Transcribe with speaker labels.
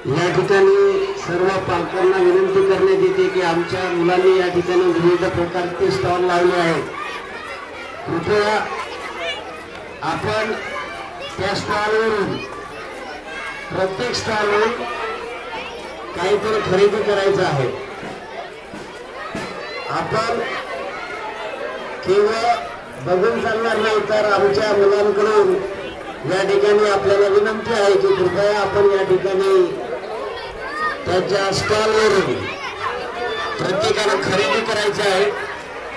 Speaker 1: या ठिकाणी सर्व पालकांना विनंती करण्यात येते की आमच्या मुलांनी या ठिकाणी विविध प्रकारचे स्टॉल लावले आहेत. कृपया आपण त्या स्टॉलवरून प्रत्येक स्टॉलवरून काहीतरी खरेदी करायचं आहे. आपण केवळ बघून चालणार नाही, तर आमच्या मुलांकडून या ठिकाणी आपल्याला विनंती आहे की कृपया आपण या ठिकाणी त्याच्या स्टॉलवरून प्रत्येकाला खरेदी करायची आहे.